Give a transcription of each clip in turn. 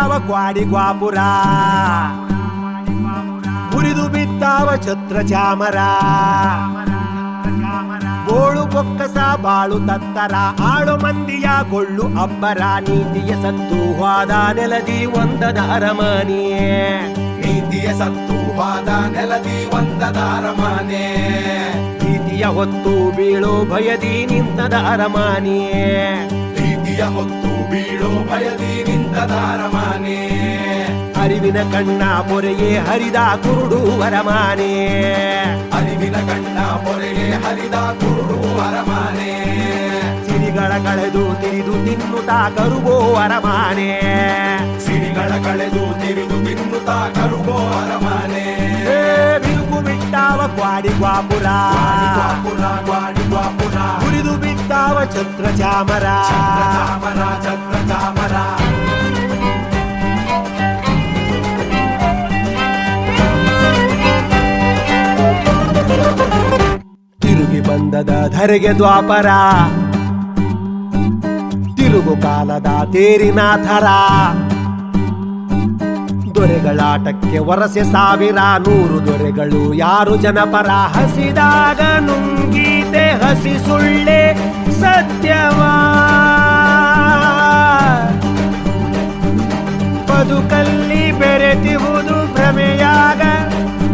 ಬಿದ್ದಾವ ಗ್ವಾಡಿ ಗ್ವಾಪುರ, ಮುರಿದು ಬಿದ್ದಾವ ಛತ್ರ ಚಾಮರ, ಬೋಳು ಬೊಕ್ಕಸ ಬಾಳು ತತ್ತರ, ಆಳು ಮಂದಿಯ ಕೊಳ್ಳು ಅಬ್ಬರ, ನೀತಿಯ ಸತ್ತು ಹೋದ ನೆಲದಿ ಒಂದದ ಅರಮನೆಯೇ, ನೀತಿಯ ಸತ್ತು ಹೋದ ನೆಲದಿ ಒಂದದ ಅರಮನೆ, ಪ್ರೀತಿಯ ಹೊತ್ತು ಬೀಳೋ ಭಯದಿ ನಿಂತದ ಅರಮನೆಯೇ, ಪ್ರೀತಿಯ ಹೊತ್ತು ಬೀಳೋ ಭಯದಿ ನಿಂತದ ಅರಮನೆ, ಅರಿವಿನ ಕಣ್ಣ ಮೊರೆಗೆ ಹರಿದ ಕುರುಡು ಅರಮನೆ, ಅರಿವಿನ ಕಣ್ಣ ಮೊರೆಗೆ ಹರಿದ ಕುರುಡು ಅರಮನೆ, ಸಿರಿಗಳ ಕಳೆದು ತಿರಿದು ತಿನ್ನುತ್ತಾ ಕರುಗೋ ಅರಮನೆ, ಸಿರಿಗಳ ಕಳೆದು ತಿರಿದು ತಿನ್ನುತ್ತಾ ಕರುಗೋ ಅರಮನೆ, ಬಿರುಕು ಬಿಟ್ಟಾವ ಗ್ವಾಡಿ ಗ್ವಾಪುರ, ಗ್ವಾಡಿ ಗ್ವಾಪುರ, ಮುರಿದು ಬಿದ್ದಾವ ಛತ್ರ ಚಾಮರ, ಚಾಮರ ಛತ್ರ ಚಾಮರ, ತಿರುಗಿ ಬಂದದ ಧರೆಗೆ ದ್ವಾಪರ, ತಿರುಗು ಕಾಲದ ತೇರಿನ ಥರ, ದೊರೆಗಳಾಟಕ್ಕೆ ವರಸೆ ಸಾವಿರ, ನೂರು ದೊರೆಗಳು ಯಾರು ಜನಪರ, ಹಸಿದಾಗ ನುಂಗೀತೆ ಹಸಿ ಸುಳ್ಳೆ ಸತ್ಯವಾ, ಬದುಕಲ್ಲಿ ಬೆರೆತಿಹುದು ಭ್ರಮೆಯಾಗ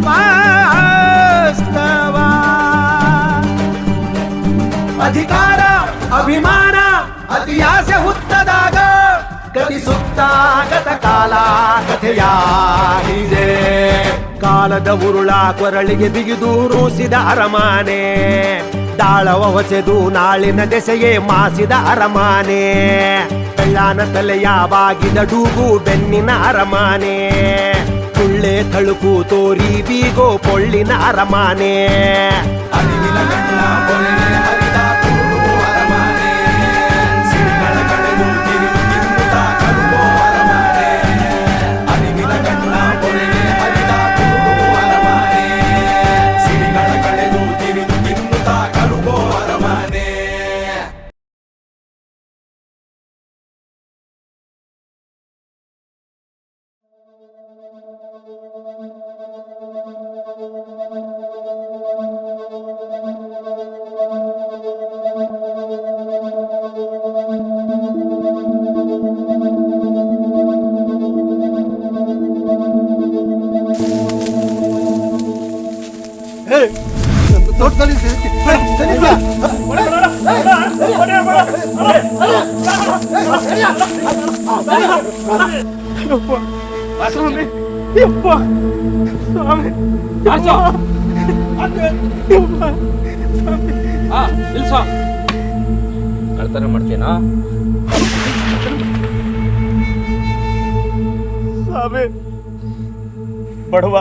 ವಾಸ್ತವ, ಅಧಿಕಾರ ಅಭಿಮಾನ ಅತಿಯಾಸೆ ಹುತ್ತದಾಗ ಗತಿಸುತ್ತಾಗತ ಕಾಲ ಕಥೆಯಾಗಿದೆ, ಕಾಲದ ಉರುಳ ಕೊರಳಿಗೆ ಬಿಗಿದು ರೂಸಿದ ಅರಮನೆ, ತಾಳವ ಹೊಸೆದು ನಾಳಿನ ದೆಸೆಯೇ ಮಾಸಿದ ಅರಮನೆ, ಬೆಳ್ಳಾನ ತಲೆಯ ಬಾಗಿದ ಡೂಗು ಬೆನ್ನಿನ ಅರಮನೆ, ಸುಳ್ಳೆ ತಳುಕು ತೋರಿ ಬೀಗೋ ಪೊಳ್ಳಿನ ಅರಮನೆ, ಅರಿವಿನ ಕಣ್ಣ ಮೊರೆಗೆ ಹರಿದ ಕುರುಡು ಅರಮನೆ, ಸಿರಿಗಳ ಕಳೆದು ತಿರಿದು ತಿನ್ನುತ್ತಾ ಕರುಗೋ ಅರಮನೆ, ಅರಿವಿನ ಕಣ್ಣ ಮೊರೆಗೆ ಹರಿದ ಕುರುಡು ಅರಮನೆ, ಸಿರಿಗಳ ಕಳೆದು ತಿರಿದು ತಿನ್ನುತ್ತಾ ಕರುಗೋ ಅರಮನೆ. ಕಳ್ತನ ಮಾಡ್ತೀನಾ ಸ್ವಾಮಿ? ಬಡವ,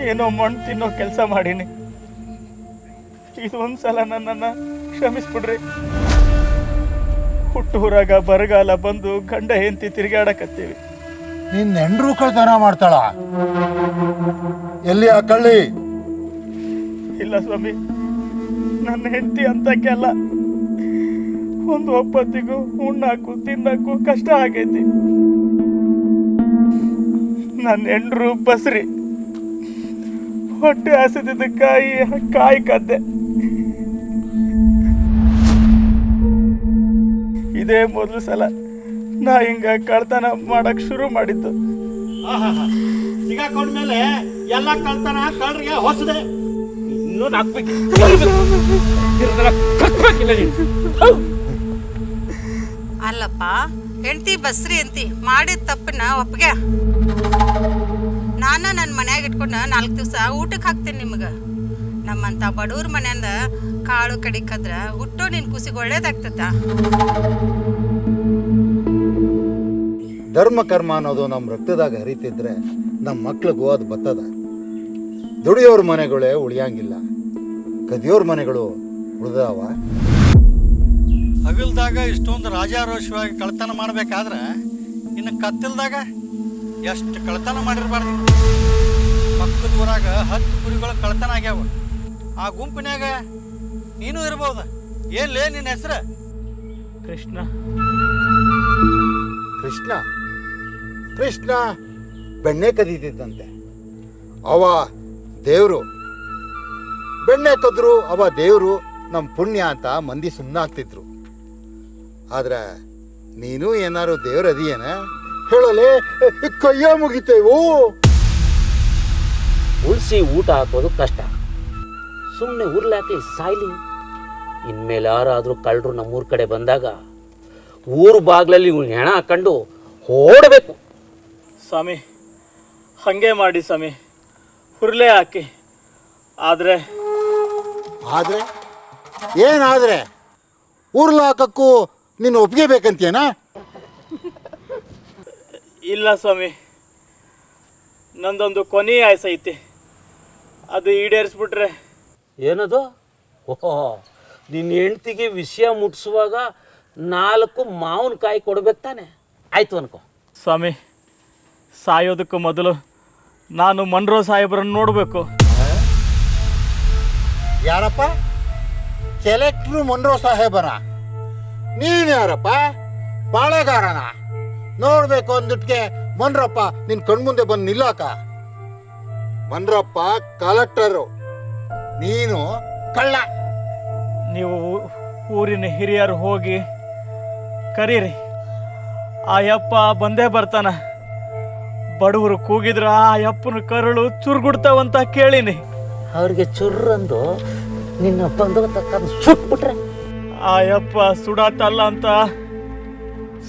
ಏನೋ ಮಣ್ಣು ತಿನ್ನೋ ಕೆಲಸ ಮಾಡೀನಿ, ಇದೊಂದ್ಸಲ ನನ್ನನ್ನು ಕ್ಷಮಿಸ್ಬಿಡ್ರಿ. ಹುಟ್ಟೂರಾಗ ಬರಗಾಲ ಬಂದು ಗಂಡ ಹೆಂಡತಿ ತಿರುಗಾಡಕತ್ತೀವಿ. ನಿನ್ನ ಹೆಂಡ್ರು ಕಳ್ತನ ಮಾಡ್ತಾಳ? ಎಲ್ಲಿ ಆ ಕಳ್ಳಿ? ಇಲ್ಲ ಸ್ವಾಮಿ, ನನ್ನ ಹೆಂಡತಿ ಅಂತಕ್ಕೆಲ್ಲ ಒಂದು ಒಪ್ಪತ್ತಿಗೂ ಉಣ್ಣಾಕು ತಿನ್ನಕ್ಕೂ ಕಷ್ಟ ಆಗೈತಿ. ನನ್ನ ಹೆಂಡ್ರು ಬಸ್ರಿ, ಹೊಟ್ಟೆ ಹಸಿದಿದ್ದ ಕಾಯಿ ಕದ್ದೆ. ಇದೇ ಮೊದಲು ಸಲ ನಾ ಹಿಂಗ ಕಳ್ತನ ಮಾಡಕ್ ಶುರು ಮಾಡಿದ್ದು. ಸಿಗಾಕೊಂಡ್ಮೇಲೆ ಎಲ್ಲ ಕಳ್ತನ ಕಳ್ರಿಗೆ ಹೊಸದೆ ಇನ್ನೊಂದು ಹಾಕ್ಬೇಕು. ಅಲ್ಲಪ್ಪ, ಹೆಂಡತಿ ಬಸ್ರಿ ಅಂತಿ ಮಾಡಿದ ತಪ್ಪನ್ನ ಒಪ್ಪಿಗೆ. ನಾನು ನನ್ನ ಮನ್ಯಾಗ ಇಟ್ಕೊಂಡು 4 ದಿವಸ ಊಟಕ್ಕೆ ಹಾಕ್ತೀನಿ ನಿಮ್ಗೆ. ನಮ್ಮಂಥ ಬಡವ್ರ ಮನೆಯಿಂದ ಕಾಳು ಕಡಿಕದ್ರ ಹುಟ್ಟೋ ನಿನ್ನ ಕುಸಿಗೆ ಒಳ್ಳೇದಾಗ್ತದ. ಧರ್ಮ ಕರ್ಮ ಅನ್ನೋದು ನಮ್ಮ ರಕ್ತದಾಗ ಹರಿತಿದ್ರೆ ನಮ್ಮ ಮಕ್ಳಿಗೂ ಅದು ಬರ್ತದ. ದುಡಿಯೋರ ಮನೆಗಳೇ ಉಳಿಯಂಗಿಲ್ಲ, ಕದಿಯೋರ ಮನೆಗಳು ಉಳಿದಾವ. ಹಗಲ್ದಾಗ ಇಷ್ಟೊಂದು ರಾಜಾರೋಷವಾಗಿ ಕಳ್ತನ ಮಾಡಬೇಕಾದ್ರೆ ಇನ್ನು ಕತ್ತಲ್ದಾಗ ಎಷ್ಟು ಕಳ್ತನ ಮಾಡಿರಬಾರ್ದು. ಪಕ್ಕದ ಊರಾಗ 10 ಕುರಿಗಳು ಕಳ್ತನ ಆಗ್ಯಾವ. ಆ ಗುಂಪಿನಾಗ ನೀನು ಇರ್ಬೋದ. ಏನ್ಲೇ ನಿನ್ನ ಹೆಸರು? ಕೃಷ್ಣ. ಕೃಷ್ಣ? ಕೃಷ್ಣ ಬೆಣ್ಣೆ ಕದೀತಿದ್ದಂತೆ. ಅವ ದೇವರು. ಬೆಣ್ಣೆ ಕದ್ರು ಅವ ದೇವರು, ನಮ್ಮ ಪುಣ್ಯ ಅಂತ ಮಂದಿ ಸುಮ್ಮನಾಗ್ತಿದ್ರು. ಆದ್ರೆ ನೀನು ಏನಾರು ದೇವ್ರ ಅದೀಯನ ಹೇಳಲೆ, ಕೈಯ ಮುಗಿತೇವು. ಉಳಿಸಿ ಊಟ ಹಾಕೋದು ಕಷ್ಟ, ಸುಮ್ಮನೆ ಉರ್ಲಾಕಿ ಸಾಯ್ಲಿ. ಇನ್ಮೇಲೆ ಯಾರಾದರೂ ಕಳ್ಳರು ನಮ್ಮೂರ ಕಡೆ ಬಂದಾಗ ಊರು ಬಾಗ್ಲಲ್ಲಿ ಹೆಣ ಹಾಕೊಂಡು ಓಡಬೇಕು. ಸ್ವಾಮಿ ಹಾಗೆ ಮಾಡಿ ಸ್ವಾಮಿ, ಹುರ್ಲೆ ಹಾಕಿ. ಆದರೆ ಆದರೆ ಏನಾದರೆ ಊರ್ಲಾಕಕ್ಕೂ ನೀನು ಒಪ್ಪಿಗೆ ಬೇಕಂತೀಯನ? ಇಲ್ಲ ಸ್ವಾಮಿ, ನಂದೊಂದು ಕೊನೆಯ ಆಸೆ ಐತಿ, ಅದು ಈಡೇರಿಸ್ಬಿಟ್ರೆ. ಏನದು? ಓಹೋ, ನಿನ್ನ ಹೆಂಡ್ತಿಗೆ ವಿಷಯ ಮುಟ್ಟಿಸುವಾಗ 4 ಮಾವಿನಕಾಯಿ ಕೊಡ್ಬೇಕು ತಾನೆ? ಆಯ್ತು ಅನ್ಕೋ. ಸ್ವಾಮಿ, ಸಾಯೋದಕ್ಕೂ ಮೊದಲು ನಾನು ಮನ್ರೋ ಸಾಹೇಬ್ರನ್ನು ನೋಡಬೇಕು. ಯಾರಪ್ಪ? ಕಲೆಕ್ಟ್ರು ಮನ್ರೋ ಸಾಹೇಬನ? ನೀನು ಯಾರಪ್ಪ? ಪಾಳೆಗಾರನ? ನೋಡ್ಬೇಕು ಅಂದಿಟ್ಗೆ ಮನ್ರಪ್ಪ ನಿನ್ ಕಣ್ಮುಂದೆ ಬಂದು ನಿಲ್ಲಾಕ? ಮನ್ರಪ್ಪ ಕಲೆಕ್ಟರು, ನೀನು ಕಳ್ಳ. ನೀವು ಊರಿನ ಹಿರಿಯರು ಹೋಗಿ ಕರೀರಿ, ಆ ಯಪ್ಪ ಬಂದೇ ಬರ್ತಾನ. ಬಡವರು ಕೂಗಿದ್ರ ಆ ಯಪ್ಪನ ಕರುಳು ಚುರುಗುಡ್ತಾವಂತ ಕೇಳಿನಿ. ಅವ್ರಿಗೆ ಚುರ್ರಂದು ನಿನ್ನ ಬಂದು ತಕ್ಕಂದು ಸುಟ್ಬಿಟ್ರೆ ಆ ಯಪ್ಪ ಸುಡಾತಲ್ಲ ಅಂತ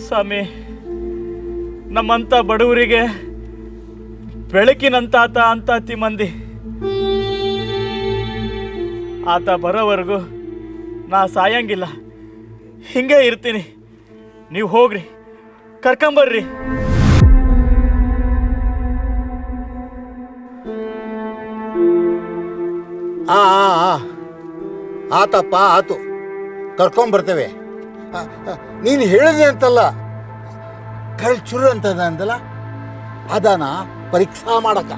ಸ್ವಾಮಿ, ನಮ್ಮಂತ ಬಡವರಿಗೆ ಬೆಳಕಿನಂತಾತ ಅಂತಾತಿ ಮಂದಿ. ಆತ ಬರೋವರೆಗೂ ನಾ ಸಾಯಂಗಿಲ್ಲ, ಹಿಂಗೆ ಇರ್ತೀನಿ. ನೀವು ಹೋಗ್ರಿ, ಕರ್ಕೊಂಬರ್ರಿ. ಆತಪ್ಪ, ಆತು, ಕರ್ಕೊಂಬರ್ತೇವೆ. ನೀನು ಹೇಳಿದೆ ಅಂತಲ್ಲ, ಕಳ್ಚುರು ಅಂತದ ಅಂತಲ್ಲ, ಅದನ್ನ ಪರೀಕ್ಷಾ ಮಾಡಕ.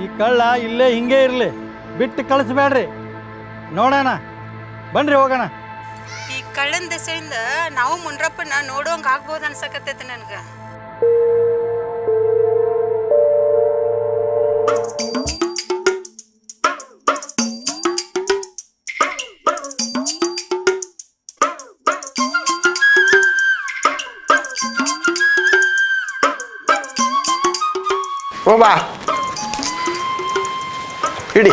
ಈ ಕಳ್ಳ ಇಲ್ಲೇ ಹಿಂಗೆ ಇರಲಿ, ಬಿಟ್ಟು ಕಳಿಸ್ಬೇಡ್ರಿ. ನೋಡೋಣ, ಬನ್ರಿ ಹೋಗೋಣ. ಈ ಕಳ್ಳನ ದೆಸೆಯಿಂದ ನಾವು ಮುನ್ರಪ್ಪನ ನೋಡೋಂಗೆ ಆಗ್ಬೋದು ಅನ್ಸಕತ್ತೈತಿ ನನಗೆ. ಬಾ ಹಿಡಿ,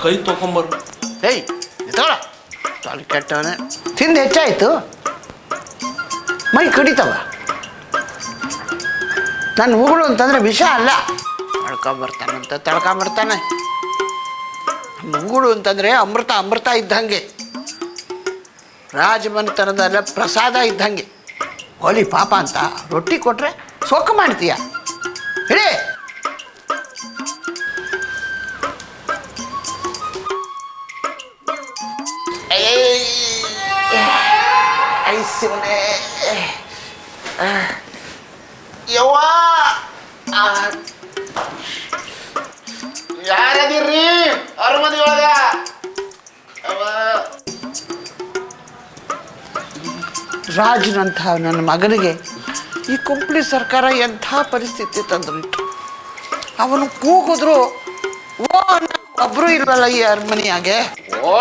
ಕೈ ತೊಗೊಂಬರು. ಏಯ್ ತಗೊಳ, ತೊಲೆ ಕೆಟ್ಟವನೇ. ತಿಂದು ಹೆಚ್ಚಾಯಿತು, ಮೈ ಕಡಿತವ. ನನ್ನ ಉಗುಳು ಅಂತಂದರೆ ವಿಷ ಅಲ್ಲ, ತಳ್ಕೊಂಬರ್ತಾನಂತ ತಳ್ಕೊಂಬರ್ತಾನೆ. ಉಗುಳು ಅಂತಂದರೆ ಅಮೃತ, ಅಮೃತ ಇದ್ದಂಗೆ, ರಾಜಮನೆತನದಲ್ಲ ಪ್ರಸಾದ ಇದ್ದಂಗೆ. ಹೋಲಿ ಪಾಪ ಅಂತ ರೊಟ್ಟಿ ಕೊಟ್ಟರೆ ಸೊಕ್ಕ ಮಾಡ್ತೀಯ. ಹಿಡಿ. ಐಸಿಮನೆ ಯವ್ವ, ಯಾರದಿರ್ರಿ ಅರಮನೆ ಒಳಗ? ರಾಜನಂಥ ನನ್ನ ಮಗನಿಗೆ ಈ ಕುಂಪ್ಲಿ ಸರ್ಕಾರ ಎಂಥ ಪರಿಸ್ಥಿತಿ ತಂದ್ರಿಟ್ಟು. ಅವನು ಕೂಗಿದ್ರು ಓ ಒಬ್ರು ಇಲ್ವಲ್ಲ ಈ ಅರಮನೆಯಾಗೆ. ಓ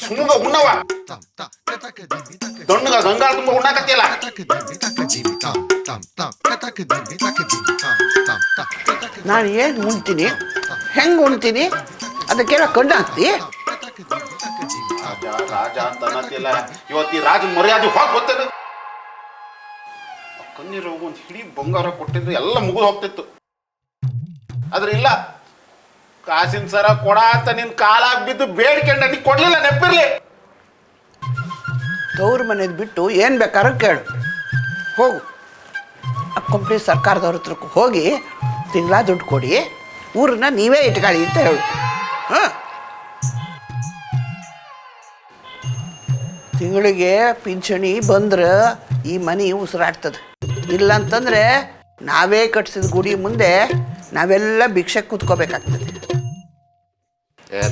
ಸುಮ್ಮಗ ಉಣ್ಣವ ದೊಣ್ಣಗ ಗಂಗಾಳ ತುಂಬ ಉಣ್ಣಾಕತ್ತಿಯಲ್ಲ. ನಾನು ಏನು ಉಣ್ತೀನಿ, ಹೆಂಗೆ ಉಣ್ತೀನಿ ಅದಕ್ಕೆಲ್ಲ ಕಣ್ಣು ಹಾಕ್ತಿ. ರಾಜ ಅಂತ ಅನ್ನತ್ತಿಲ್ಲ, ಇವತ್ತು ಈ ರಾಜನ ಮರ್ಯಾದೆ ಹೋಗಿ ಗೊತ್ತೇನು? ಕಣ್ಣೀರು ಹೋಗು ಒಂದು ಹಿಡಿ ಬಂಗಾರ ಕೊಟ್ಟಿದ್ದು ಎಲ್ಲ ಮುಗಿದು ಹೋಗ್ತಿತ್ತು. ಆದ್ರೆ ಇಲ್ಲ, ಕಾಸಿನ ಸರ ಕೊಡ ಅಂತ ನಿನ್ ಕಾಲಾಗಿ ಬಿದ್ದು ಬೇಡ್ಕೊಂಡ ನೀ ಕೊಡ್ಲಿಲ್ಲ, ನೆಪ್ಪಿರ್ಲಿ. ತವ್ರ ಮನೇದು ಬಿಟ್ಟು ಏನು ಬೇಕಾದ್ರೂ ಕೇಳು, ಹೋಗು. ಆ ಕಂಪ್ನಿ ಸರ್ಕಾರದವ್ರ ಹತ್ರಕ್ಕೆ ಹೋಗಿ ತಿಂಗಳ ದುಡ್ಡು ಕೊಡಿ, ಊರನ್ನ ನೀವೇ ಇಟ್ಕೊಳ್ಳಿ ಅಂತ ಹೇಳು. ಹಾಂ, ತಿಂಗಳಿಗೆ ಪಿಂಚಣಿ ಬಂದ್ರೆ ಈ ಮನೆ ಉಸಿರಾಡ್ತದೆ. ಇಲ್ಲಂತಂದರೆ ನಾವೇ ಕಟ್ಸಿದ ಗುಡಿ ಮುಂದೆ ನಾವೆಲ್ಲ ಭಿಕ್ಷೆ ಕೂತ್ಕೋಬೇಕಾಗ್ತದೆ.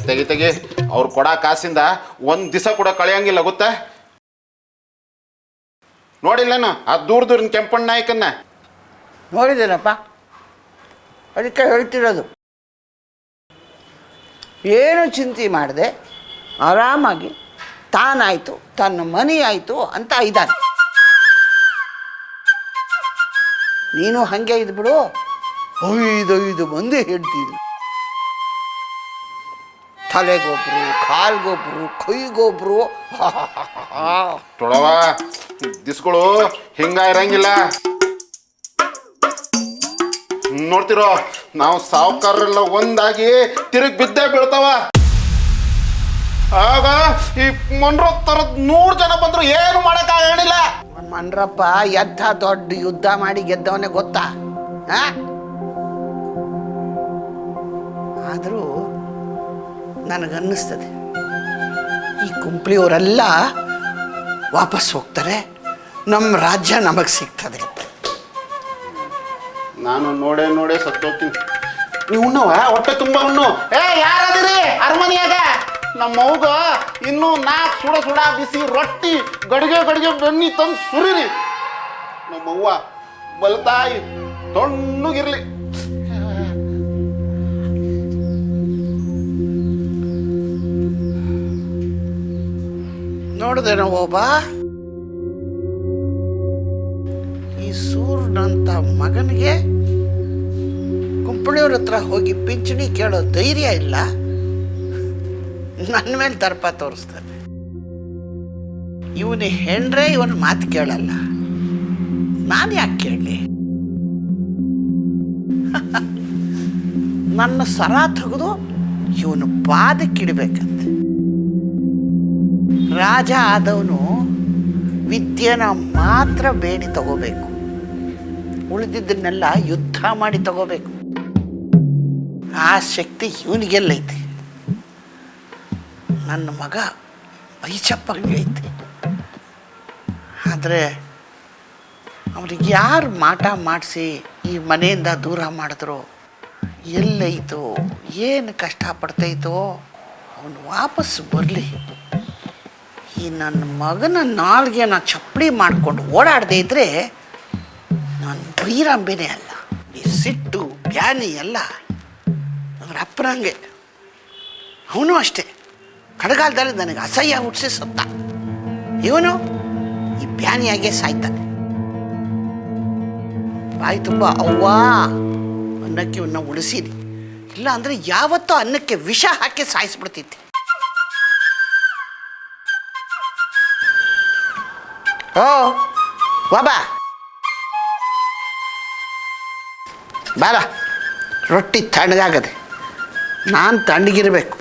ತೆಗಿ ಅವ್ರು ಕೊಡ ಕಾಸಿಂದ ಒಂದು ದಿವಸ ಕೂಡ ಕಳೆಯಂಗಿಲ್ಲ ಗೊತ್ತಾ? ನೋಡಿಲ್ಲೇನು ಆ ದೂರದೂರಿನ ಕೆಂಪಣ್ಣ ನಾಯಕನ್ನ? ನೋಡಿದ್ದೇನಪ್ಪ, ಅದಕ್ಕೆ ಹೇಳ್ತಿರೋದು. ಏನು ಚಿಂತೆ ಮಾಡದೆ ಆರಾಮಾಗಿ ತಾನಾಯಿತು, ತನ್ನ ಮನೆ ಆಯಿತು ಅಂತ ಇದ್ದಾನೆ. ನೀನು ಹಾಗೆ ಇದ್ಬಿಡು. 5 ಮಂದಿ ಹೇಳ್ತಿದ್ರು, ತಲೆಗೊಬ್ರು, ಕಾಲ್ಗೊಬ್ರು, ಕೈಗೊಬ್ರು. ತೊಳವ ದಿಸ್ಗಳು ಹಿಂಗ ಇರಂಗಿಲ್ಲ. ನೋಡ್ತಿರೋ, ನಾವು ಸಾವುಕಾರರೆಲ್ಲ ಒಂದಾಗಿ ತಿರುಗಿ ಬಿದ್ದೇ ಬೀಳ್ತಾವ. ಆಗ ಈ ಮನ್ರೋ ತರದ್ 100 ಜನ ಬಂದ್ರು ಏನು ಮಾಡಕ್ಕಾಗಲಿಲ್ಲ. ಮನ್ರಪ್ಪ ಎಂಥ ದೊಡ್ಡ ಯುದ್ಧ ಮಾಡಿ ಗೆದ್ದವನೇ ಗೊತ್ತಾ? ಆದರೂ ನನಗನ್ನಿಸ್ತದೆ ಈ ಕುಂಪ್ಳಿಯವರೆಲ್ಲ ವಾಪಸ್ ಹೋಗ್ತಾರೆ, ನಮ್ಮ ರಾಜ್ಯ ನಮಗೆ ಸಿಗ್ತದೆ. ನಾನು ನೋಡೇ ಸತ್ತೋಗ್ತೀನಿ. ನೀವು ಉಣ್ಣವ ಹೊಟ್ಟೆ ತುಂಬ ಉಣ್ಣು. ಯಾರದಿರಿ ಅರಮನೆಯಾಗ? ನಮ್ಮ ಮೌಗ ಇನ್ನೂ 4 ಸುಡ ಬಿಸಿ ರೊಟ್ಟಿ ಗಡಿಗೆ ಬೆಣ್ಣಿ ತಂದು ಸುರಿರಿ. ನಮ್ಮವ್ವ ಬಲ್ತಾಯಿ ತೊಣ್ಣಗಿರ್ಲಿ. ನೋಡಿದೇನೋ ಒಬ್ಬ ಈ ಸೂರ್ಯನಂತ ಮಗನಿಗೆ ಕುಂಪಳಿಯವ್ರ ಹತ್ರ ಹೋಗಿ ಪಿಂಚಣಿ ಕೇಳೋ ಧೈರ್ಯ ಇಲ್ಲ, ನನ್ನ ಮೇಲೆ ದರ್ಪ ತೋರಿಸ್ತಾನೆ. ಇವನು ಹೆಂಡ್ರೆ ಇವನು ಮಾತು ಕೇಳಲ್ಲ, ನಾನು ಯಾಕೆ ಕೇಳಲಿ? ನನ್ನ ಸರ ತೆಗೆದು ಇವನು ಪಾದಕ್ಕಿಡಬೇಕಂತೆ. ರಾಜ ಆದವನು ವಿದ್ಯೆನ ಮಾತ್ರ ಬೇಡಿ ತಗೋಬೇಕು, ಉಳಿದಿದ್ದನ್ನೆಲ್ಲ ಯುದ್ಧ ಮಾಡಿ ತಗೋಬೇಕು. ಆ ಶಕ್ತಿ ಇವನಿಗೆಲ್ಲೈತೆ. ನನ್ನ ಮಗ ಐತೆ. ಆದರೆ ಅವ್ರಿಗೆ ಯಾರು ಮಾಟ ಮಾಡಿಸಿ ಈ ಮನೆಯಿಂದ ದೂರ ಮಾಡಿದ್ರು, ಎಲ್ಲೈತೋ ಏನು ಕಷ್ಟಪಡ್ತೈತೋ, ಅವನು ವಾಪಸ್ ಬರಲಿ. ಈ ನನ್ನ ಮಗನ ನಾಲ್ಗೆನ ಚಪ್ಪಡಿ ಮಾಡಿಕೊಂಡು ಓಡಾಡದೇ ಇದ್ದರೆ ನಾನು ಬೈರಂಬೇನೇ ಅಲ್ಲ. ಈ ಸಿಟ್ಟು ಬ್ಯಾನಿ ಎಲ್ಲ ಅವ್ರ ಅಪ್ಪರಂಗೆ. ಅವನು ಅಷ್ಟೇ, ಕಡಗಾಲದಲ್ಲಿ ನನಗೆ ಅಸಹ್ಯ ಹುಟ್ಟಿಸಿ ಸತ್ತ. ಇವನು ಈ ಬ್ಯಾನಿಯಾಗೆ ಸಾಯ್ತಾನೆ. ಬಾಯಿ ತುಂಬ ಅವ್ವ ಅನ್ನಕ್ಕೆ ಇವನ್ನ ಉಳಿಸೀನಿ, ಇಲ್ಲ ಅಂದರೆ ಯಾವತ್ತೂ ಅನ್ನಕ್ಕೆ ವಿಷ ಹಾಕಿ ಸಾಯಿಸ್ಬಿಡ್ತಿದ್ದೆ. ಓ ಬಾಬಾ ಬಾರ, ರೊಟ್ಟಿ ತಣ್ಣಗಾಗದೆ, ನಾನು ತಣ್ಣಗಿರಬೇಕು,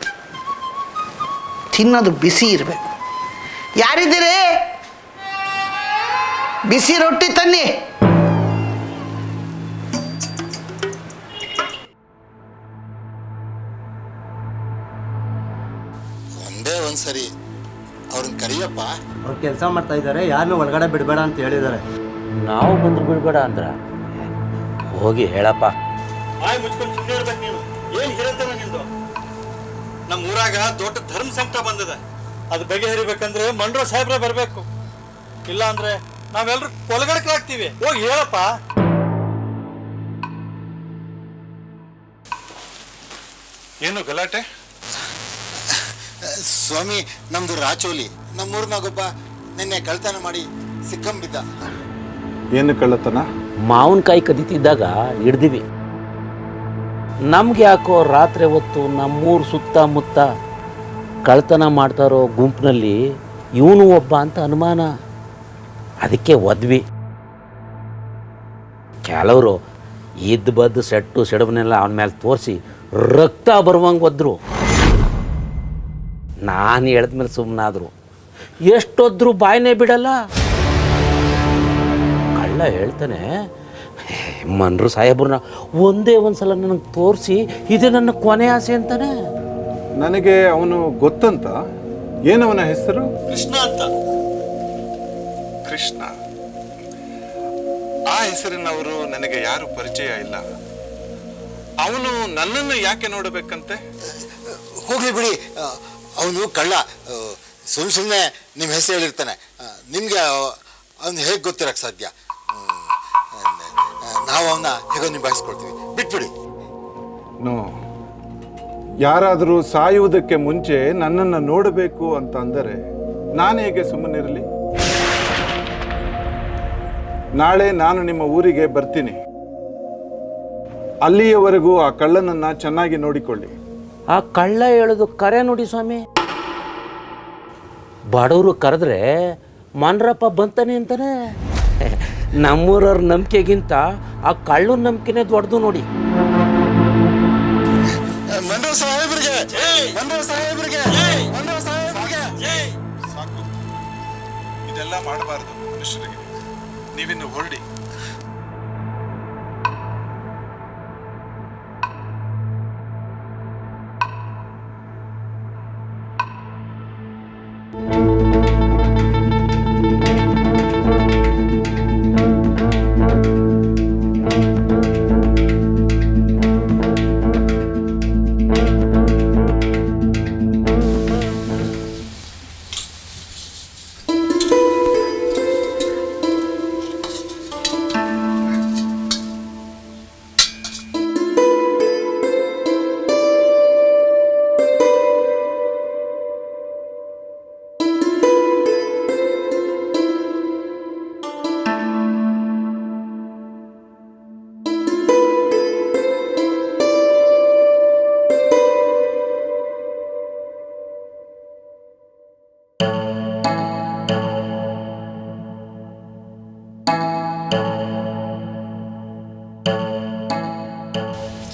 ತಿನ್ನೋದು ಬಿಸಿ ಇರಬೇಕು. ಯಾರಿದ್ದೀರಿ? ಬಿಸಿ ರೊಟ್ಟಿ ತನ್ನಿ. ಒಂದೇ ಒಂದ್ಸರಿ ಅವ್ರನ್ನ ಕರಿಯಪ್ಪ. ಅವ್ರು ಕೆಲಸ ಮಾಡ್ತಾ ಇದ್ದಾರೆ, ಯಾರನ್ನೂ ಒಳಗಡೆ ಬಿಡಬೇಡ ಅಂತ ಹೇಳಿದ್ದಾರೆ. ನಾವು ಬಂದ್ರು ಬಿಡ್ಬೇಡ ಅಂದ್ರ ಹೋಗಿ ಹೇಳಪ್ಪ. ಬಾಯಿ ಮುಚ್ಕೊಂಡು ಸುಮ್ಮನೆ ಇರ್ಬೇಕು ನೀನು. ಏನು ಹಿರಂತನ ನಿಂದು? ನಮ್ಮ ಊರಾಗ ದೊಡ್ಡ ಧರ್ಮ ಸಂಕಟ ಬಂದದ, ಅದು ಬಗೆಹರಿಬೇಕಂದ್ರೆ ಮಂಡ್ರ ಸಾಹೇಬ್ರೆ ಬರಬೇಕು. ಇಲ್ಲ ಅಂದ್ರೆ ನಾವೆಲ್ಲರೂ ಕೊಲಗಡಕರಾಗ್ತೀವಿ. ಹೋಗಿ ಹೇಳಪ್ಪ. ಏನು ಗಲಾಟೆ? ಸ್ವಾಮಿ, ನಮ್ದು ರಾಚೋಲಿ. ನಮ್ಮೂರ್ನಾಗೊಬ್ಬ ನಿನ್ನೆ ಕಳ್ತನ ಮಾಡಿ ಸಿಕ್ಕಂಬಿದ್ದ. ಏನು ಕಳ್ಳತನ? ಮಾವಿನಕಾಯಿ ಕದೀತಿದ್ದಾಗ ಹಿಡ್ದಿವಿ. ನಮ್ಗೆ ಯಾಕೋ ರಾತ್ರಿ ಹೊತ್ತು ನಮ್ಮೂರು ಸುತ್ತಮುತ್ತ ಕಳ್ತನ ಮಾಡ್ತಾರೋ ಗುಂಪಿನಲ್ಲಿ ಇವನು ಒಬ್ಬ ಅಂತ ಅನುಮಾನ. ಅದಕ್ಕೆ ಒದ್ವಿ. ಕೆಲವರು ಇದ್ದು ಬದ್ದು ಸೆಟ್ಟು ಸೆಡವನ್ನೆಲ್ಲ ಅವನ ಮೇಲೆ ತೋರಿಸಿ ರಕ್ತ ಬರುವಂಗೆ ಒದ್ರು. ನಾನು ಹೇಳಿದ್ಮೇಲೆ ಸುಮ್ಮನಾದ್ರು. ಎಷ್ಟೊದ್ರು ಬಾಯಿನೇ ಬಿಡಲ್ಲ. ಕಳ್ಳ ಹೇಳ್ತಾನೆ, ಮನ್ರು ಸಾಹೇಬ್ರನ್ನ ಒಂದೇ ಒಂದ್ಸಲ ನನಗೆ ತೋರಿಸಿ ಇದೇ ನನ್ನ ಕೊನೆ ಆಸೆ ಅಂತಾನೆ. ನನಗೆ ಅವನು ಗೊತ್ತಂತ. ಏನವನ ಹೆಸರು? ಕೃಷ್ಣ ಅಂತ. ಕೃಷ್ಣ? ಆ ಹೆಸರಿನವರು ನನಗೆ ಯಾರು ಪರಿಚಯ ಇಲ್ಲ. ಅವನು ನನ್ನನ್ನು ಯಾಕೆ ನೋಡಬೇಕಂತೆ? ಹೋಗ್ಲಿ ಬಿಡಿ, ಅವನು ಕಳ್ಳ. ಸುಮ್ಮನೆ ನಿಮ್ಮ ಹೆಸರು ಹೇಳಿರ್ತಾನೆ. ನಿಮಗೆ ಅವ್ನು ಹೇಗೆ ಗೊತ್ತಿರಕ್ಕೆ ಸಾಧ್ಯ? ನಾವು ಅವನ್ನ ಹೇಗೋ ನಿಭಾಯಿಸ್ಕೊಳ್ತೀವಿ, ಬಿಟ್ಬಿಡಿ. ನೋ, ಯಾರಾದರೂ ಸಾಯುವುದಕ್ಕೆ ಮುಂಚೆ ನನ್ನನ್ನು ನೋಡಬೇಕು ಅಂತ ಅಂದರೆ ನಾನು ಹೇಗೆ ಸುಮ್ಮನಿರಲಿ? ನಾಳೆ ನಾನು ನಿಮ್ಮ ಊರಿಗೆ ಬರ್ತೀನಿ. ಅಲ್ಲಿಯವರೆಗೂ ಆ ಕಳ್ಳನನ್ನ ಚೆನ್ನಾಗಿ ನೋಡಿಕೊಳ್ಳಿ. ಆ ಕಳ್ಳ ಹೇಳೋದು ಕರೆ ನೋಡಿ ಸ್ವಾಮಿ. ಬಡವರು ಕರೆದ್ರೆ ಮನ್ರಪ್ಪ ಬಂತಾನೆ ಅಂತಾನೆ. ನಮ್ಮೂರವ್ರ ನಂಬಿಕೆಗಿಂತ ಆ ಕಳ್ಳನ ನಂಬಿಕೆನೇ ದೊಡ್ಡದು ನೋಡಿ. ಸಾಕು, ಇದೆಲ್ಲ ಮಾಡಬಾರದು ಮನುಷ್ಯರಿಗೆ. ನೀವಿನ್ನು ಹೊರಡಿ.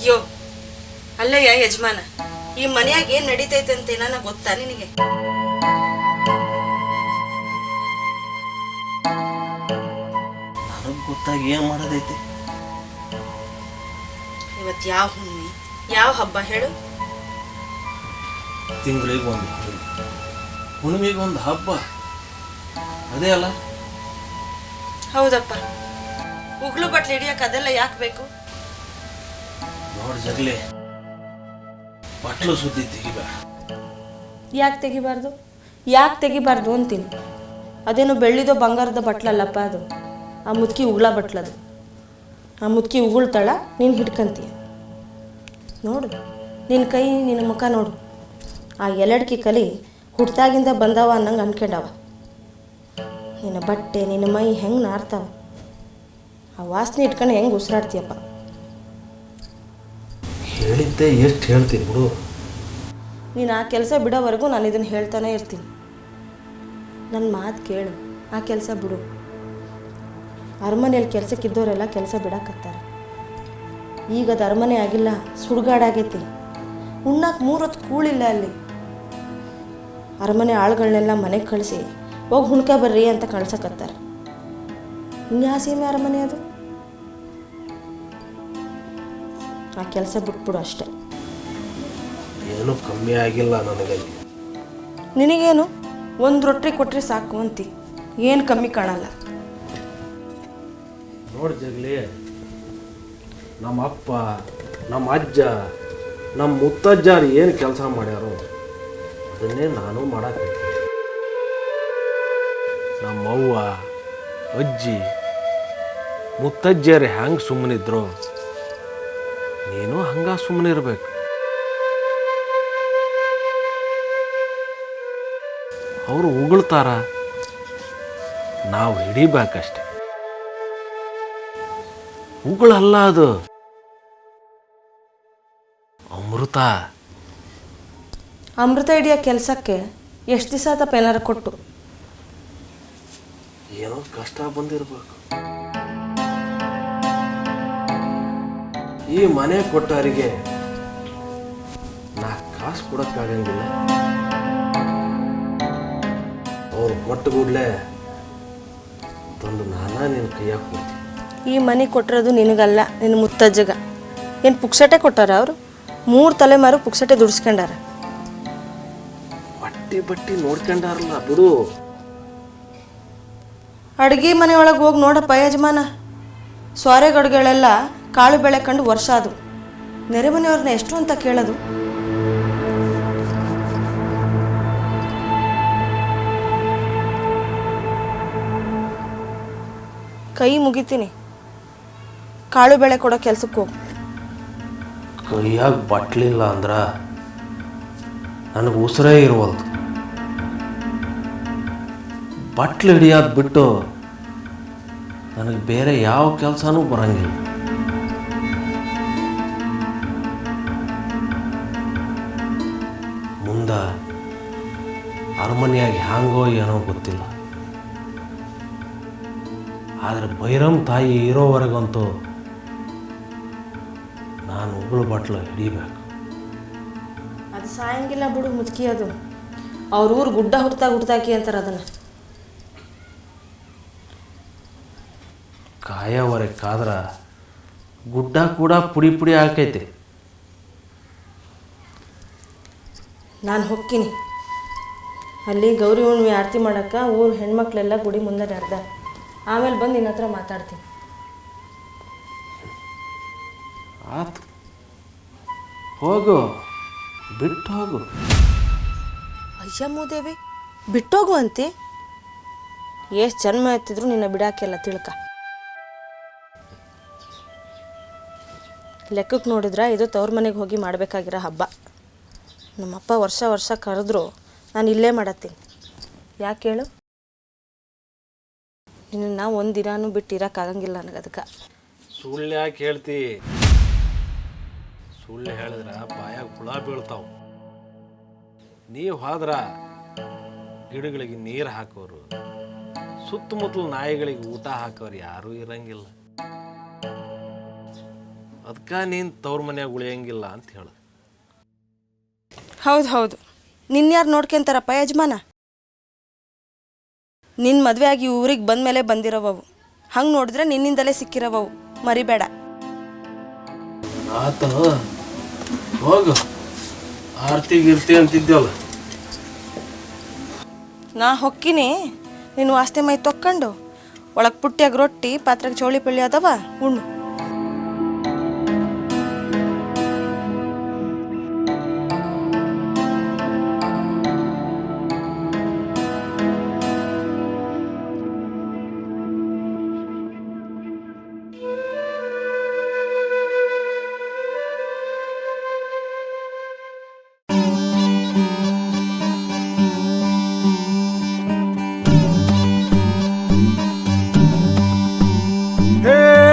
ಯೋ ಅಲ್ಲಯ್ಯ ಯಜಮಾನ, ಈ ಮನೆಯಾಗ ಏನ್ ನಡೀತೈತೆ ಅಂತ ಏನಾನ ಗೊತ್ತಾ ನಿನಗೆ? ನನಗೆ ಗೊತ್ತಾಗಿ ಏನು ಮಾಡೋದೈತೆ? ಇವತ್ತು ಯಾವ ಹುಣ್ಣಿ, ಯಾವ ಹಬ್ಬ ಹೇಳು? ತಿಂಗಳಿಗೆ ಒಂದು ಹುಣ್ಣಿಮೆಗೆ ಒಂದು ಹಬ್ಬ, ಅದೇ ಅಲ್ಲ? ಹೌದಪ್ಪ, ಉಗ್ಳು ಬಟ್ಲು ಹಿಡಿಯಕ್ಕೆ ಅದೆಲ್ಲ ಯಾಕೆ ಬೇಕು? ನೋಡಿ ಜಗಲಿ, ಬಟ್ಲು ಸುದ್ದಿ ತೆಗಿಬೇಡ. ಯಾಕೆ ತೆಗಿಬಾರ್ದು? ಯಾಕೆ ತೆಗಿಬಾರ್ದು ಅಂತೀನಿ. ಅದೇನು ಬೆಳ್ಳಿದೋ ಬಂಗಾರದ ಬಟ್ಲಲ್ಲಪ್ಪ ಅದು. ಆ ಮುದುಕಿ ಉಗುಳ ಬಟ್ಲದು. ಆ ಮುದುಕಿ ಉಗುಳ್ತಾಳ, ನೀನು ಹಿಡ್ಕಂತೀಯ. ನೋಡು ನಿನ್ನ ಕೈ, ನಿನ್ನ ಮುಖ ನೋಡು. ಆ ಎಲಡ್ಕಿ ಕಲಿ ಹುಟ್ಟಾಗಿಂದ ಬಂದವ ಅನ್ನಂಗೆ ಅನ್ಕೊಂಡವ. ನಿನ್ನ ಬಟ್ಟೆ, ನಿನ್ನ ಮೈ ಹೆಂಗೆ ನಾರ್ತಾವ. ಆ ವಾಸನೆ ಇಟ್ಕೊಂಡು ಹೆಂಗೆ ಉಸಿರಾಡ್ತೀಯಪ್ಪ. ಹೇಳಿದ್ದೆ ಎಷ್ಟು ಹೇಳ್ತೀನಿ ಬಿಡು. ನೀನು ಆ ಕೆಲಸ ಬಿಡೋವರೆಗೂ ನಾನು ಇದನ್ನು ಹೇಳ್ತಾನೆ ಇರ್ತೀನಿ. ನನ್ನ ಮಾತು ಕೇಳು, ಆ ಕೆಲಸ ಬಿಡು. ಅರಮನೆಯಲ್ಲಿ ಕೆಲಸಕ್ಕಿದ್ದವರೆಲ್ಲ ಕೆಲಸ ಬಿಡಕತ್ತಾರೆ. ಈಗ ಅದು ಅರಮನೆ ಆಗಿಲ್ಲ, ಸುಡುಗಾಡಾಗೈತಿ. ಉಣ್ಣಕ್ಕೆ 3 ಹೊತ್ತು ಕೂಳಿಲ್ಲ ಅಲ್ಲಿ. ಅರಮನೆ ಆಳುಗಳನ್ನೆಲ್ಲ ಮನೆಗೆ ಕಳಿಸಿ ಹೋಗಿ ಹುಣ್ಕ ಬರ್ರಿ ಅಂತ ಕಳ್ಸಕತ್ತಾರೆ. ಇನ್ಯಾ ಸೀಮೆ ಅರಮನೆ ಅದು? ಆ ಕೆಲಸ ಬಿಟ್ಬಿಡು ಅಷ್ಟೆ. ಏನೂ ಕಮ್ಮಿ ಆಗಿಲ್ಲ ನನಗಲ್ಲಿ. ನಿನಗೇನು 1 ರೊಟ್ಟಿ ಕೊಟ್ಟರೆ ಸಾಕು ಅಂತಿ, ಏನು ಕಮ್ಮಿ ಕಾಣಲ್ಲ. ನೋಡಿ ಜಗಲಿ, ನಮ್ಮ ಅಪ್ಪ, ನಮ್ಮ ಅಜ್ಜ, ನಮ್ಮ ಮುತ್ತಜ್ಜಾರು ಏನು ಕೆಲಸ ಮಾಡ್ಯಾರೋ ಅದನ್ನೇ ನಾನು ಮಾಡಕ್ಕೆ. ನಮ್ಮವ್ವ, ಅಜ್ಜಿ, ಮುತ್ತಜ್ಜಿಯರು ಹೆಂಗೆ ಸುಮ್ಮನಿದ್ರು ನೀನು ಹಂಗ ಸುಮ್ಮನಿರ್ಬೇಕು. ಅವರು ಉಗುಳ್ತಾರ, ನಾವು ಹಿಡಿಬೇಕಷ್ಟೆ. ಉಗುಳಲ್ಲ ಅದು, ಅಮೃತ. ಅಮೃತ ಹಿಡಿಯೋ ಕೆಲಸಕ್ಕೆ ಎಷ್ಟು ದಿವಸ ಆತಪ್ಪ ಏನಾರ ಕೊಟ್ಟು? ಏನೋ ಕಷ್ಟ ಬಂದಿರ್ಬೇಕು. ಈ ಮನೆ ಕೊಟ್ಟವರಿಗೆ ನಾ ಕಾಸು ಕೊಡೋಕ್ಕಾಗಂಗಿಲ್ಲ. ಅವ್ರು ಕೊಟ್ಟ ಕೂಡಲೇ ತಂದು ನಾನಾ ನಿನ್ನ ಕೈಯಾಗ ಕೊಡ್ತೀನಿ. ಈ ಮನೆ ಕೊಟ್ಟಿರೋದು ನಿನಗಲ್ಲ, ನಿನ್ನ ಮುತ್ತಜ್ಜಗ. ಏನು ಪುಕ್ಸಟೆ ಕೊಟ್ಟಾರ ಅವರು? 3 ತಲೆಮಾರು ಪುಕ್ಸಟೆ ದುಡಿಸ್ಕೊಂಡಾರ. ಬಟ್ಟಿ ನೋಡ್ಕೊಂಡಾರಲ್ಲ ಬಿಡು. ಅಡುಗೆ ಮನೆಯೊಳಗೆ ಹೋಗಿ ನೋಡಪ್ಪ ಯಜಮಾನ. ಸೊರೆಗಡುಗೆಳೆಲ್ಲ ಕಾಳು ಬೆಳೆ ಕಂಡು ವರ್ಷ ಅದು. ನೆರೆ ಮನೆಯವ್ರನ್ನ ಎಷ್ಟು ಅಂತ ಕೇಳೋದು? ಕೈ ಮುಗಿತೀನಿ. ಕಾಳು ಬೆಳೆ ಕೊಡೋ ಕೆಲ್ಸಕ್ಕೆ ಹೋಗು. ಕೈಯಾಗ ಬಟ್ಲಿಲ್ಲ ಅಂದ್ರೆ ನನಗೆ ಉಸಿರೇ ಇರುವಲ್ದು. ಬಟ್ಲು ಹಿಡಿಯೋದು ಬಿಟ್ಟು ನನಗೆ ಬೇರೆ ಯಾವ ಕೆಲಸನೂ ಬರಂಗಿಲ್ಲ. ಮುಂದೆ ಅರಮನೆಯಾಗಿ ಹ್ಯಾಂಗೋ ಏನೋ ಗೊತ್ತಿಲ್ಲ. ಆದರೆ ಭೈರಮ್ ತಾಯಿ ಇರೋವರೆಗಂತೂ ನಾನು ಉಗುಳು ಬಟ್ಲು ಹಿಡಿಬೇಕು. ಅದು ಸಾಯಂಗಿಲ್ಲ ಬಿಡು ಮುದುಕಿ. ಅದು ಅವ್ರ ಊರು ಗುಡ್ಡ ಹುಡ್ತಾಕಿ ಅಂತಾರೆ ಅದನ್ನು. ಕಾಯವರೆಗೆ ಕಾದ್ರೆ ಗುಡ್ಡ ಕೂಡ ಪುಡಿ ಪುಡಿ ಹಾಕೈತೆ. ನಾನು ಹೋಗ್ತೀನಿ. ಅಲ್ಲಿ ಗೌರಿ ಹುಣ್ಣಿಮೆ ಆರತಿ ಮಾಡೋಕ್ಕೆ ಊರು ಹೆಣ್ಮಕ್ಳೆಲ್ಲ ಗುಡಿ ಮುಂದೆ ನಡೆದಾರೆ. ಆಮೇಲೆ ಬಂದು ನಿನ್ನ ಹತ್ರ ಮಾತಾಡ್ತೀನಿ. ಆತು, ಹೋಗು, ಬಿಟ್ಟು ಹೋಗು. ಅಯ್ಯ ಮೂದೇವಿ, ಬಿಟ್ಟೋಗು ಅಂತೆ. ಎಷ್ಟು ಜನ್ಮ ಎತ್ತಿದ್ರು ನಿನ್ನ ಬಿಡಾಕೆಲ್ಲ ತಿಳ್ಕ. ಲೆಕ್ಕಕ್ಕೆ ನೋಡಿದ್ರೆ ಇದು ತವ್ರ ಮನೆಗೆ ಹೋಗಿ ಮಾಡಬೇಕಾಗಿರೋ ಹಬ್ಬ. ನಮ್ಮಪ್ಪ ವರ್ಷ ವರ್ಷ ಕರೆದ್ರು ನಾನು ಇಲ್ಲೇ ಮಾಡತ್ತೀನಿ. ಯಾಕೆ ಹೇಳು? ನಿನ್ನ ಒಂದು ದಿನಾನು ಬಿಟ್ಟು ಇರೋಕ್ಕಾಗಂಗಿಲ್ಲ ನನಗೆ. ಅದಕ್ಕೆ ಸುಳ್ಳು ಯಾಕೆ ಹೇಳ್ತಿ? ಸುಳ್ಳು ಹೇಳಿದ್ರೆ ಬಾಯಾಗ ಹುಳ ಬೀಳ್ತಾವ. ನೀವು ಹೋದ್ರ ಗಿಡಗಳಿಗೆ ನೀರು ಹಾಕೋರು, ಸುತ್ತಮುತ್ತಲು ನಾಯಿಗಳಿಗೆ ಊಟ ಹಾಕೋರು ಯಾರೂ ಇರಂಗಿಲ್ಲ. ಅದಕ್ಕೆ ನೀನು ತವ್ರ ಮನ್ಯಾಗ ಉಳಿಯಂಗಿಲ್ಲ ಅಂತ ಹೇಳು. ಹೌದು, ನಿನ್ಯಾರು ನೋಡ್ಕೊಂತಾರಪ್ಪ ಯಜಮಾನ? ನಿನ್ನ ಮದುವೆ ಆಗಿ ಊರಿಗೆ ಬಂದಮೇಲೆ ಬಂದಿರೋವವು. ಹಂಗೆ ನೋಡಿದ್ರೆ ನಿನ್ನಿಂದಲೇ ಸಿಕ್ಕಿರೋವವು, ಮರಿಬೇಡ. ಆತ, ಹೋಗು. ಆರ್ತಿ ಗಿರ್ತಿ ಅಂತಿದ್ದೇವಲ್ಲ. ನಾ ಹೊಕ್ಕಿನಿ. ನೀನು ವಾಸ್ತೆ ಮೈ ತೊಕ್ಕೊಂಡು ಒಳಗೆ ಪುಟ್ಟಿಯಾಗ ರೊಟ್ಟಿ, ಪಾತ್ರೆಗೆ ಚೌಳಿ ಪಳ್ಳಿ ಅದಾವ, ಉಣ್ಣು.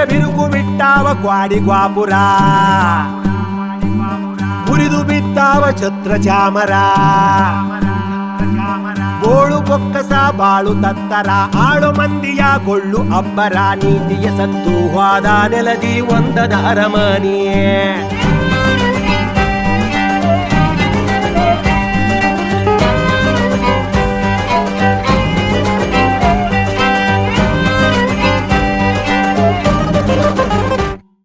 ಬಿರುಕು ಬಿಟ್ಟಾವ ಕ್ವಾಡಿ ಗ್ವಾಪುರ, ಉರಿದು ಬಿದ್ದಾವ ಛತ್ರ ಚಾಮರ. ಬೋಳು ಬೊಕ್ಕಸ ಬಾಳು ತತ್ತರ, ಆಳು ಮಂದಿಯ ಕೊಳ್ಳು ಅಬ್ಬರ. ನೀತಿಯ ಸತ್ತು ಹೋದ ನೆಲದಿ ಒಂದದ ಅರಮನೆಯೇ.